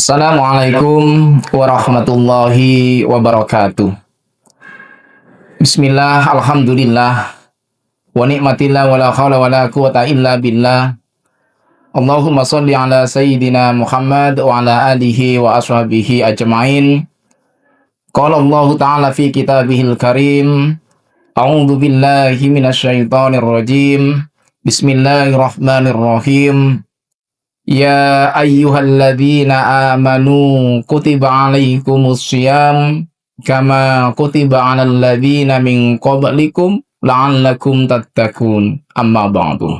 Assalamualaikum warahmatullahi wabarakatuh. Bismillah, alhamdulillah, wa ni'matillah wa la hawla wa la quwata illa billah. Allahumma salli ala sayyidina Muhammad wa ala alihi wa ashabihi ajma'in. Qala Allah ta'ala fi kitabihil karim. A'udzu billahi minasyaitonir rajim. Bismillahirrahmanirrahim. Ya ayyuhalladzina amanu kutiba alaikumus syiyam kama kutiba alal ladzina min qablikum la'allakum tattaqun. Amma ba'du.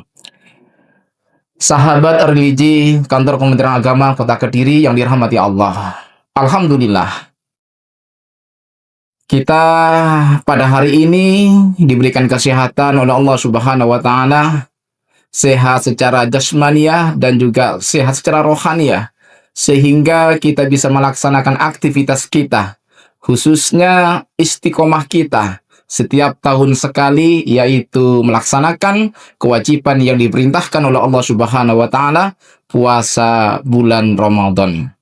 Sahabat religi Kantor Kementerian Agama Kota Kediri yang dirahmati Allah. Alhamdulillah, kita pada hari ini diberikan kesehatan oleh Allah Subhanahu wa taala, sehat secara jasmaniah dan juga sehat secara rohaniah, sehingga kita bisa melaksanakan aktivitas kita, khususnya istiqomah kita setiap tahun sekali, yaitu melaksanakan kewajiban yang diperintahkan oleh Allah Subhanahu wa taala, puasa bulan Ramadan.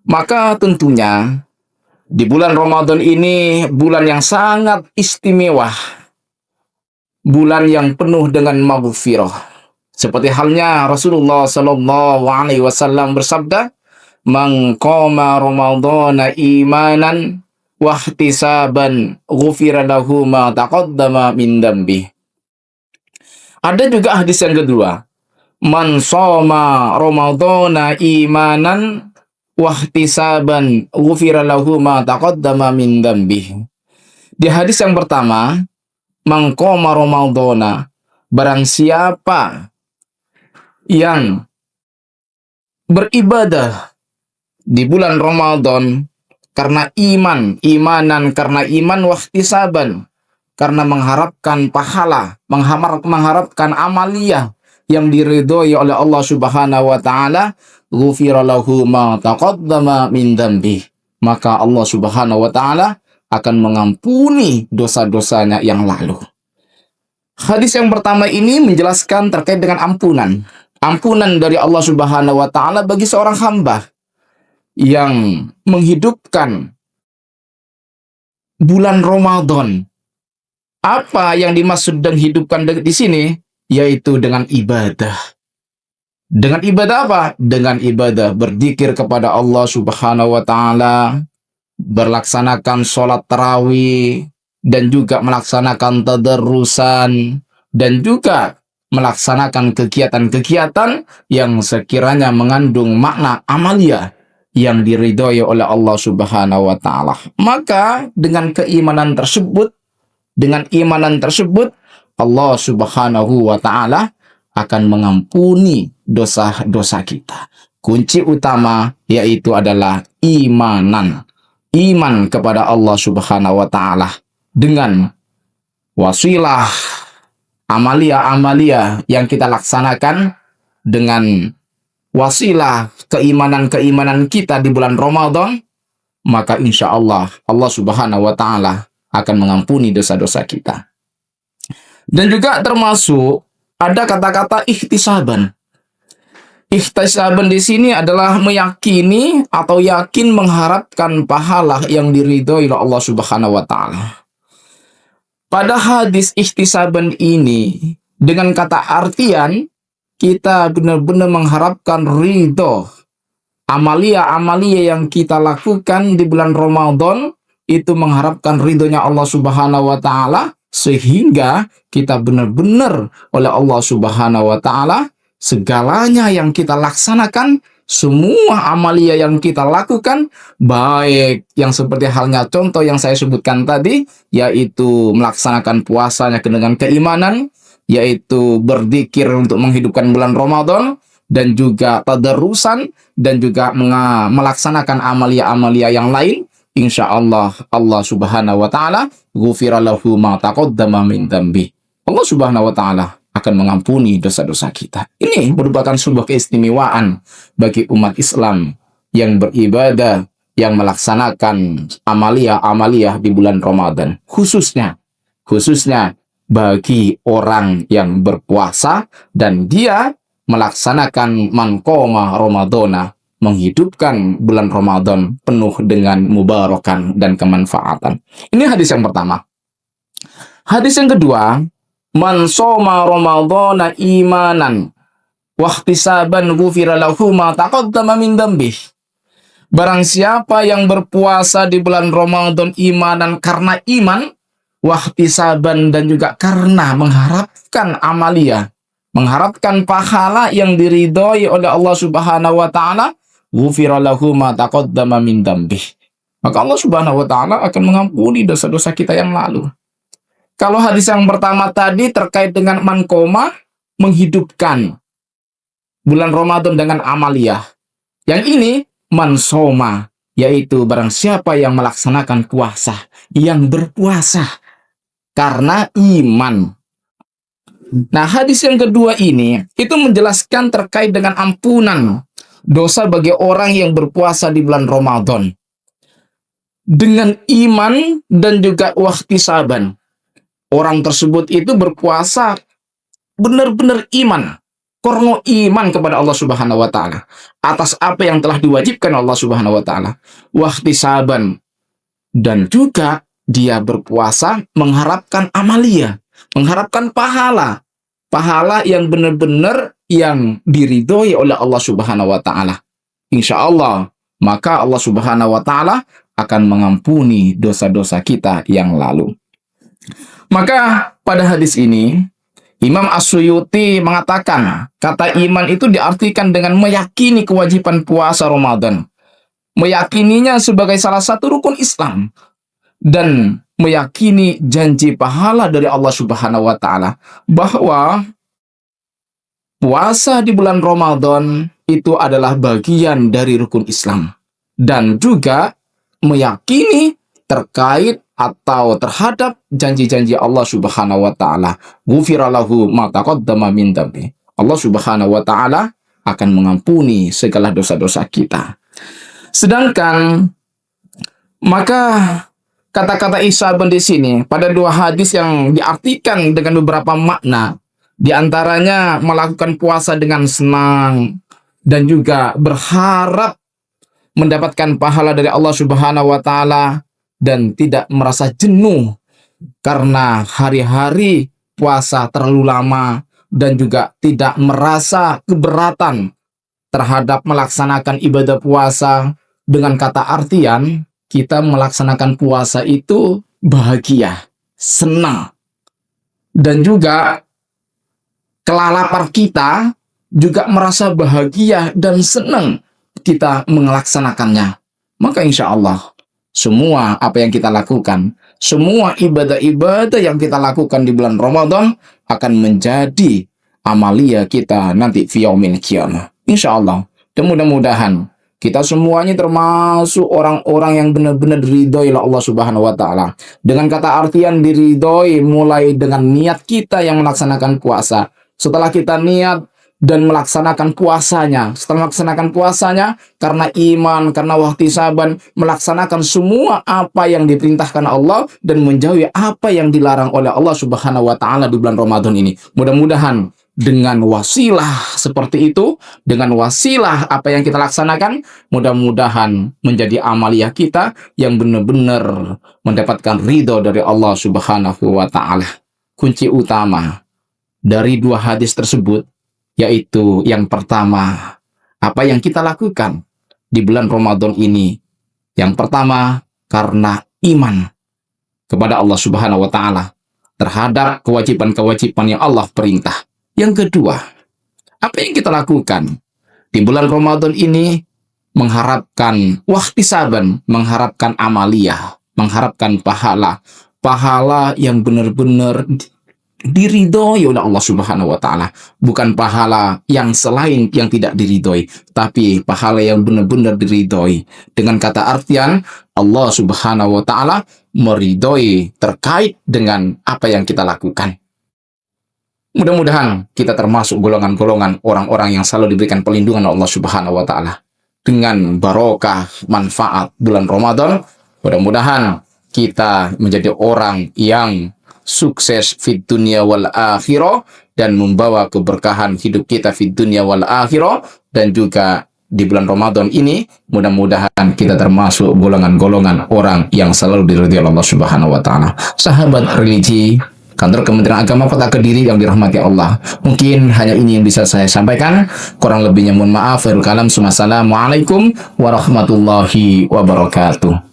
Maka tentunya di bulan Ramadan ini bulan yang sangat istimewa, bulan yang penuh dengan maghfirah. Seperti halnya Rasulullah Sallallahu Alaihi Wasallam bersabda, "Man qama Ramadhana imanan wa ihtisaban ghufira lahu ma taqaddama min dambi." Ada juga hadis yang kedua, "Man shoma Ramadhana imanan wa ihtisaban ghufira lahu ma taqaddama min dambi." Di hadis yang pertama, mangkoma Ramadhana, barang siapa yang beribadah di bulan Ramadan karena imanan karena iman, wahtisaban, karena mengharapkan pahala, mengharapkan amaliyah yang diridhoi oleh Allah Subhanahu wa taala, ghufira lahu ma taqaddama min dambi, maka Allah Subhanahu wa taala akan mengampuni dosa-dosanya yang lalu. Hadis yang pertama ini menjelaskan terkait dengan ampunan. Ampunan dari Allah Subhanahu wa taala bagi seorang hamba yang menghidupkan bulan Ramadan. Apa yang dimaksud dan hidupkan di sini? Yaitu dengan ibadah. Dengan ibadah apa? Dengan ibadah berzikir kepada Allah Subhanahu wa taala, berlaksanakan sholat tarawih, dan juga melaksanakan tadarrusan, dan juga melaksanakan kegiatan-kegiatan yang sekiranya mengandung makna amalia yang diridhoi oleh Allah Subhanahu wa taala. Maka dengan imanan tersebut, Allah Subhanahu wa taala akan mengampuni dosa-dosa kita. Kunci utama yaitu adalah iman kepada Allah Subhanahu wa taala dengan wasilah amalia yang kita laksanakan, dengan wasilah keimanan kita di bulan Ramadan, maka insya Allah Allah Subhanahu wa taala akan mengampuni dosa-dosa kita. Dan juga termasuk ada kata-kata ihtisaban. Ihtisaban di sini adalah meyakini atau yakin mengharapkan pahala yang diridhoi oleh Allah Subhanahu wa taala. Pada hadis ihtisaban ini dengan kata artian kita benar-benar mengharapkan ridho. Amalia yang kita lakukan di bulan Ramadan itu mengharapkan ridhonya Allah Subhanahu wa taala, sehingga kita benar-benar oleh Allah Subhanahu wa taala segalanya yang kita laksanakan, semua amalia yang kita lakukan, baik yang seperti halnya contoh yang saya sebutkan tadi, yaitu melaksanakan puasanya dengan keimanan, yaitu berzikir untuk menghidupkan bulan Ramadan, dan juga tadarrusan, dan juga melaksanakan amalia-amalia yang lain, insya Allah Allah Subhanahu wa taala ghufira lahu ma taqaddama min dambi. Allah Subhanahu wa taala akan mengampuni dosa-dosa kita. Ini merupakan sebuah keistimewaan bagi umat Islam yang beribadah, yang melaksanakan amalia di bulan Ramadan. Khususnya bagi orang yang berpuasa dan dia melaksanakan man qoma Ramadhana, menghidupkan bulan Ramadan penuh dengan mubarakan dan kemanfaatan. Ini hadis yang pertama. Hadis yang kedua, man shoma ramadhana imanan wahtisaban ghufira lahu ma taqaddama min dzambih. Barang siapa yang berpuasa di bulan Ramadan imanan karena iman, wahtisaban dan juga karena mengharapkan amalia, mengharapkan pahala yang diridhoi oleh Allah Subhanahu wa taala, ghufira lahu ma taqaddama min dzambih. Maka Allah Subhanahu wa taala akan mengampuni dosa-dosa kita yang lalu. Kalau hadis yang pertama tadi terkait dengan mankoma, menghidupkan bulan Ramadan dengan amaliyah. Yang ini mansoma, yaitu barang siapa yang melaksanakan puasa, yang berpuasa karena iman. Nah, hadis yang kedua ini itu menjelaskan terkait dengan ampunan dosa bagi orang yang berpuasa di bulan Ramadan dengan iman dan juga wahtisaban. Orang tersebut itu berpuasa benar-benar iman, karena iman kepada Allah Subhanahu wa taala atas apa yang telah diwajibkan Allah Subhanahu wa taala. Wahtisaban, dan juga dia berpuasa mengharapkan amalia, mengharapkan pahala, pahala yang benar-benar yang diridhoi oleh Allah Subhanahu wa taala. Insya Allah, maka Allah Subhanahu wa taala akan mengampuni dosa-dosa kita yang lalu. Maka pada hadis ini Imam As-Suyuti mengatakan kata iman itu diartikan dengan meyakini kewajiban puasa Ramadan, meyakininya sebagai salah satu rukun Islam, dan meyakini janji pahala dari Allah Subhanahu wa taala bahwa puasa di bulan Ramadan itu adalah bagian dari rukun Islam, dan juga meyakini terkait atau terhadap janji-janji Allah Subhanahu wa taala. Ghufira lahu ma taqaddama min dzambi. Allah Subhanahu wa taala akan mengampuni segala dosa-dosa kita. Sedangkan maka kata-kata isaban di sini pada dua hadis yang diartikan dengan beberapa makna, di antaranya melakukan puasa dengan senang dan juga berharap mendapatkan pahala dari Allah Subhanahu wa taala, dan tidak merasa jenuh karena hari-hari puasa terlalu lama, dan juga tidak merasa keberatan terhadap melaksanakan ibadah puasa. Dengan kata artian, kita melaksanakan puasa itu bahagia, senang, dan juga kelalapar kita juga merasa bahagia dan senang kita melaksanakannya. Maka insya Allah semua apa yang kita lakukan, semua ibadah-ibadah yang kita lakukan di bulan Ramadan akan menjadi amalia kita nanti fi yaumil qiyamah. Insya Allah. Dan mudah-mudahan kita semuanya termasuk orang-orang yang benar-benar diridhoi oleh Allah Subhanahu wa taala. Dengan kata artian diridhoi mulai dengan niat kita yang melaksanakan puasa. Setelah kita niat dan melaksanakan puasanya, setelah melaksanakan puasanya karena iman, karena wahtisaban, melaksanakan semua apa yang diperintahkan Allah dan menjauhi apa yang dilarang oleh Allah Subhanahu wa taala di bulan Ramadan ini. Mudah-mudahan dengan wasilah seperti itu, dengan wasilah apa yang kita laksanakan, mudah-mudahan menjadi amaliyah kita yang benar-benar mendapatkan ridho dari Allah Subhanahu wa taala. Kunci utama dari dua hadis tersebut yaitu yang pertama, apa yang kita lakukan di bulan Ramadan ini. Yang pertama, karena iman kepada Allah Subhanahu wa taala terhadap kewajiban-kewajiban yang Allah perintah. Yang kedua, apa yang kita lakukan di bulan Ramadan ini mengharapkan wahtisaban, mengharapkan amaliyah, mengharapkan pahala, pahala yang benar-benar diridhoi oleh Allah Subhanahu wa taala, bukan pahala yang selain yang tidak diridhoi, tapi pahala yang benar-benar diridhoi. Dengan kata artian Allah Subhanahu wa taala meridhoi terkait dengan apa yang kita lakukan. Mudah-mudahan kita termasuk golongan-golongan orang-orang yang selalu diberikan perlindungan Allah Subhanahu wa taala dengan barokah manfaat bulan Ramadan. Mudah-mudahan kita menjadi orang yang sukses fid dunya wal akhirah dan membawa keberkahan hidup kita fid dunya wal akhirah, dan juga di bulan Ramadan ini. Mudah-mudahan kita termasuk golongan-golongan orang yang selalu diridhoi Allah Subhanahu wa taala. Sahabat religi, Kantor Kementerian Agama Kota Kediri yang dirahmati Allah. Mungkin hanya ini yang bisa saya sampaikan. Kurang lebihnya mohon maaf. Assalamualaikum warahmatullahi wabarakatuh.